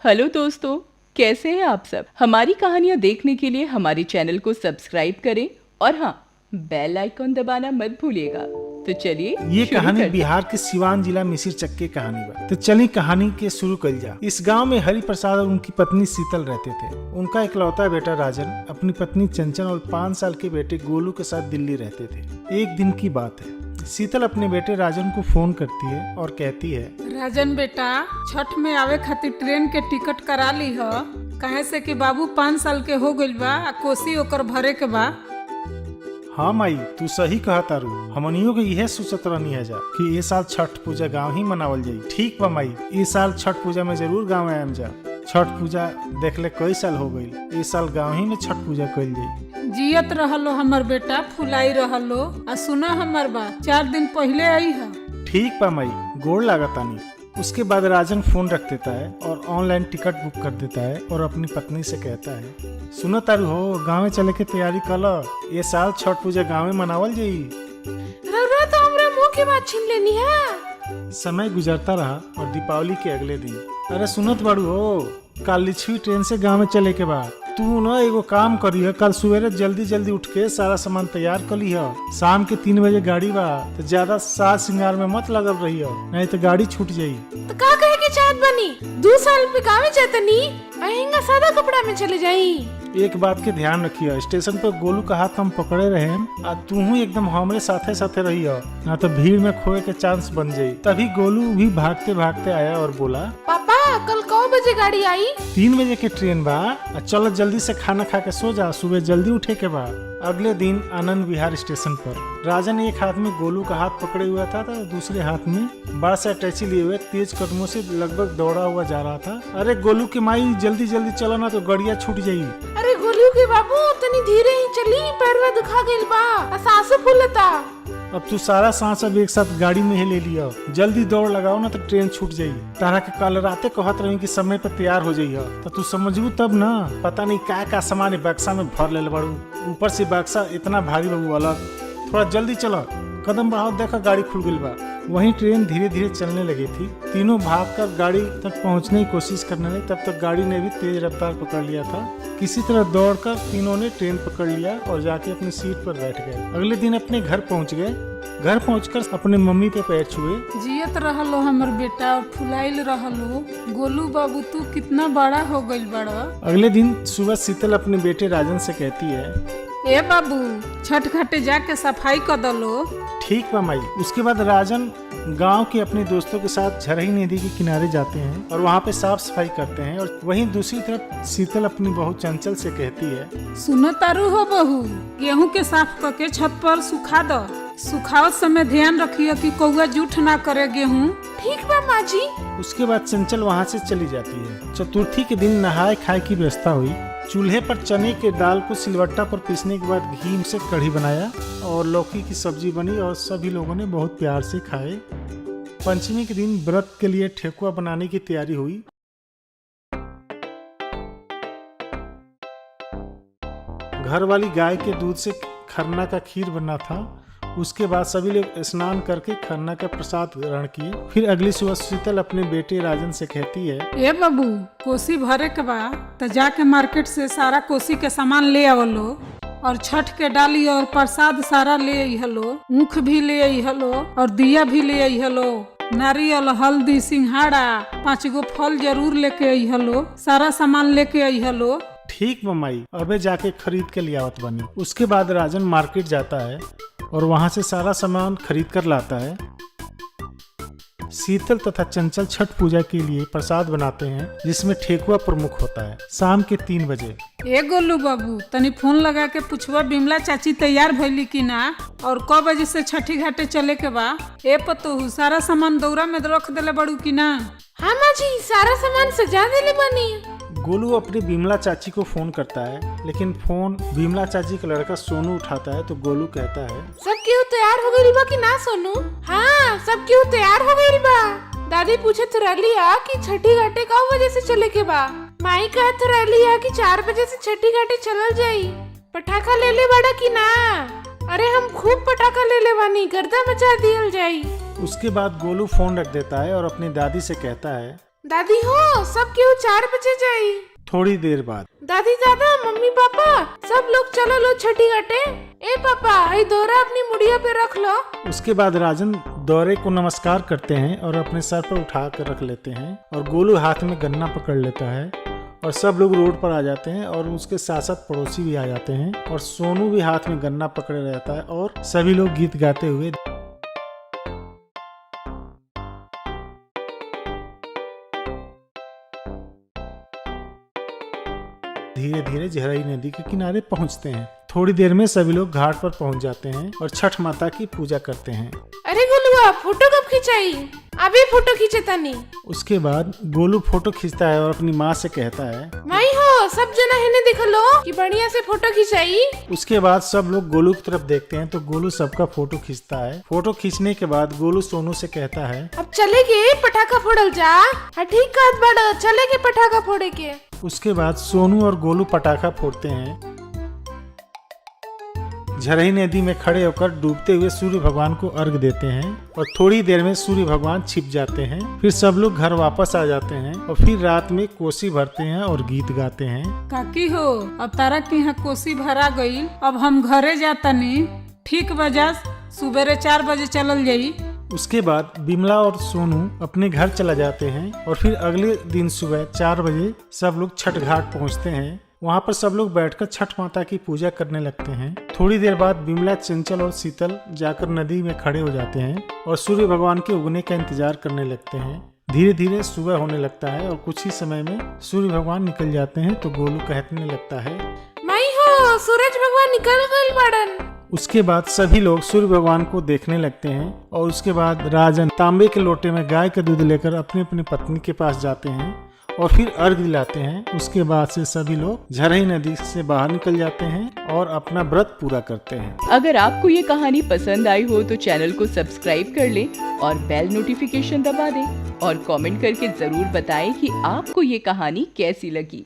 Hello दोस्तों, कैसे हैं आप सब। हमारी कहानियाँ देखने के लिए हमारे चैनल को सब्सक्राइब करें और हाँ, बेल आइकॉन दबाना मत भूलिएगा। तो चलिए ये शुरू कहानी करते बिहार के सिवान जिला मिसिर चक के कहानी बा। तो चली कहानी के शुरू कर जा। इस गांव में हरि प्रसाद और उनकी पत्नी शीतल रहते थे। उनका इकलौता बेटा राजन अपनी पत्नी चंचल और 5 साल के बेटे गोलू के साथ दिल्ली रहते थे। एक दिन की बात है, शीतल अपने बेटे राजन को फोन करती है और कहती है, राजन बेटा, छठ में आवे खातिर ट्रेन के टिकट करा ली ह, कहे से कि बाबू 5 साल के हो गइल बा आ कोसी ओकर भरे के बा। हाँ माई, तू सही कहा तारू। हमनियों के यह सोचत रहनी है जा कि ये साल छठ पूजा गांव ही मनावल जाई। ठीक बा माई, इस साल छठ पूजा में जरूर गांव आएम जा। छठ पूजा देख ले कई साल हो गई, इस साल गांव ही में छठ पूजा कइल जाई। जियत रहलो हमर बेटा, फुलाई रहलो। आ सुना हमर बात, 4 दिन पहले आई है। ठीक बा माई, गोड़ लागतानी। उसके बाद राजन फोन रख देता है और ऑनलाइन टिकट बुक कर देता है और अपनी पत्नी से कहता है, सुनो तारू हो, गाँव चले के तैयारी कर। ये साल छठ पूजा गाँव में मनावल जाई। रउरा तो हमरे मुंह के बात छीन लेनी है। समय गुजरता रहा और दीपावली के अगले दिन, अरे सुनत बाड़ू हो, कल लिच्छवी ट्रेन से गाँव में चले के बाद तू न एगो काम करी है, कल सवेरे जल्दी जल्दी उठ के सारा सामान तैयार कर ली है। शाम के 3 बजे गाड़ी बा, तो ज्यादा साज श्रृंगार में मत लगल रही है, नहीं तो गाड़ी छूट जाई। तो का कहे के चाहत बनी, 2 साल पे गावे जातनी, अहिंगा सादा कपड़ा में चले जाई। एक बात के ध्यान रखिए, स्टेशन पर गोलू का हाथ हम पकड़े रहे आ तू एकदम हमरे साथे साथे रही हो, ना तो भीड़ में खोए के चांस बन जाई। तभी गोलू भी भागते भागते आया और बोला, पापा कल कौ बजे गाड़ी आई? 3 बजे के ट्रेन बा। चलो जल्दी से खाना खा के सो जा, सुबह जल्दी उठे के बाद। अगले दिन आनंद विहार स्टेशन पर राजन एक हाथ में गोलू का हाथ पकड़े हुआ था और दूसरे हाथ में बड़ा सा अटैची लिए हुए तेज कदमों से लगभग दौड़ा हुआ जा रहा था। अरे गोलू की माई, जल्दी जल्दी चलो ना तो गड़िया छूट जाई। अरे गोलू के बाबू, तनी धीरे ही चली, पैरवा दुखा गइल बा, सांस फूलता। अब तू सारा सांस अब एक साथ गाड़ी में ही ले लिया, जल्दी दौड़ लगाओ ना तो ट्रेन छूट जाई। तारा के कल राते कहत रही कि समय पर तैयार हो जाइए, तो तू समझू तब ना। पता नहीं का सामान बक्सा में भर ले बड़ू, ऊपर से बक्सा इतना भारी बबू अलग। थोड़ा जल्दी चलो, कदम बढ़ाओ, देखो गाड़ी खुल गई बा। वहीं ट्रेन धीरे धीरे चलने लगी थी। तीनों भागकर गाड़ी तक पहुंचने की कोशिश करने लगे, तब तक गाड़ी ने भी तेज रफ्तार पकड़ लिया था। किसी तरह दौड़कर तीनों ने ट्रेन पकड़ लिया और जाके अपनी सीट पर बैठ गए। अगले दिन अपने घर पहुंच गए। घर पहुंचकर अपने मम्मी पे पैर छुए। जियत रहलो हमर बेटा और फुलाइल रहलो। गोलू बाबू, तू कितना बड़ा हो गइल बड़ा। अगले दिन सुबह शीतल अपने बेटे राजन से कहती है, ए बाबू, छठ घाटे जाके सफाई कर दलो। ठीक बा माई। उसके बाद राजन गांव के अपने दोस्तों के साथ झरही नदी के किनारे जाते हैं और वहां पे साफ सफाई करते हैं। और वहीं दूसरी तरफ शीतल अपनी बहू चंचल से कहती है, सुनो तारू हो बहू, गेहूं के साफ करके छत पर सुखा दो। सुखावत समय ध्यान रखियो कि कौआ जूठ ना करे गेहूं। ठीक बा माँ जी। उसके बाद चंचल वहां से चली जाती है। चतुर्थी के दिन नहाए खाए की व्यवस्था हुई। चूल्हे पर चने के दाल को सिलवट्टा पर पीसने के बाद घी से कढ़ी बनाया और लौकी की सब्जी बनी और सभी लोगों ने बहुत प्यार से खाए। पंचमी के दिन व्रत के लिए ठेकुआ बनाने की तैयारी हुई। घर वाली गाय के दूध से खरना का खीर बना था। उसके बाद सभी लोग स्नान करके खरना का प्रसाद ग्रहण किए। फिर अगली सुबह शीतल अपने बेटे राजन से कहती है, ए बाबू, कोसी भरे के बा तो जाके मार्केट से सारा कोसी के सामान ले आवलो और छठ के डाली और प्रसाद सारा ले अइहलो, ऊख भी ले अइहलो और दिया भी ले अइहलो, नारियल, हल्दी, सिंघाड़ा, 5 गो फल जरूर लेके अइहलो, सारा सामान लेके अइहलो। ठीक मम्मी, अबे जाके खरीद के ले आवत बनी। उसके बाद राजन मार्केट जाता है और वहां से सारा सामान खरीद कर लाता है। शीतल तथा चंचल छठ पूजा के लिए प्रसाद बनाते हैं, जिसमें ठेकुआ प्रमुख होता है। शाम के 3 बजे, ए गोलू बाबू, तनी फोन लगा के पूछवा बिमला चाची तैयार भइली की ना और कब बजे से छठी घाटे चले के बा। ए पतोहू, सारा सामान दौरा में रख देले बड़ू की ना? हाँ माँ जी, सारा सामान सजा देले बनी। गोलू अपनी बिमला चाची को फोन करता है, लेकिन फोन बिमला चाची का लड़का सोनू उठाता है तो गोलू कहता है, सब क्यों तैयार हो गई बा कि ना सोनू? हाँ, सब क्यों तैयार हो गई बा। दादी पूछत रहली कि छठी घाटे कौ बजे से चले के बा। माई कहत रहली कि 4 बजे से छठी घाटे चलल जाई। पटाखा ले ले बड़ा की ना? अरे हम खूब पटाखा ले ले बानी, गर्दा मचा दियल जाई। उसके बाद गोलू फोन रख देता है और अपनी दादी से कहता है, दादी हो सब केहू 4 बजे जाई। थोड़ी देर बाद दादी दादा मम्मी पापा सब लोग चलो लो छठी घाटे। ए पापा ये दोरा अपनी मुड़िया पे रख लो। उसके बाद राजन दौरे को नमस्कार करते हैं और अपने सर पर उठा कर रख लेते हैं और गोलू हाथ में गन्ना पकड़ लेता है और सब लोग रोड पर आ जाते हैं और उसके साथ साथ पड़ोसी भी आ जाते हैं और सोनू भी हाथ में गन्ना पकड़े रहता है और सभी लोग गीत गाते हुए धीरे धीरे झरई नदी के किनारे पहुंचते हैं। थोड़ी देर में सभी लोग घाट पर पहुंच जाते हैं और छठ माता की पूजा करते हैं। अरे गोलुआ फोटो कब खिंचाई? अभी फोटो खींचे तनी। उसके बाद गोलू फोटो खींचता है और अपनी माँ से कहता है, माई हो सब जना है ने देख लो कि बढ़िया से फोटो खिंचाई। उसके बाद सब लोग गोलू की तरफ देखते हैं तो गोलू सबका फोटो खींचता है। फोटो खींचने के बाद गोलू सोनू से कहता है, अब चले के पटाखा फोड़ल जा। हाँ ठीक कहत बड़, चले के पटाखा फोड़े के। उसके बाद सोनू और गोलू पटाखा फोड़ते हैं। झरई नदी में खड़े होकर डूबते हुए सूर्य भगवान को अर्घ देते हैं और थोड़ी देर में सूर्य भगवान छिप जाते हैं। फिर सब लोग घर वापस आ जाते हैं और फिर रात में कोसी भरते हैं और गीत गाते हैं। काकी हो अब तारा के यहाँ कोसी भरा गई, अब हम घरे जातनी। ठीक बजा सुबेरे 4 बजे चलल जाई। उसके बाद बिमला और सोनू अपने घर चला जाते हैं और फिर अगले दिन सुबह 4 बजे सब लोग छठ घाट पहुंचते हैं। वहां पर सब लोग बैठकर छठ माता की पूजा करने लगते हैं। थोड़ी देर बाद बिमला, चंचल और शीतल जाकर नदी में खड़े हो जाते हैं और सूर्य भगवान के उगने का इंतजार करने लगते हैं। धीरे धीरे सुबह होने लगता है और कुछ ही समय में सूर्य भगवान निकल जाते हैं तो गोलू कहने लगता है, माई हो सूरज भगवान निकल गए बड़न। उसके बाद सभी लोग सूर्य भगवान को देखने लगते हैं और उसके बाद राजन तांबे के लोटे में गाय का दूध लेकर अपनी अपनी पत्नी के पास जाते हैं और फिर अर्घ दिलाते हैं। उसके बाद से सभी लोग झरई नदी से बाहर निकल जाते हैं और अपना व्रत पूरा करते हैं। अगर आपको ये कहानी पसंद आई हो तो चैनल को सब्सक्राइब कर लें और बेल नोटिफिकेशन दबा दें और कमेंट करके जरूर बताएं कि आपको ये कहानी कैसी लगी।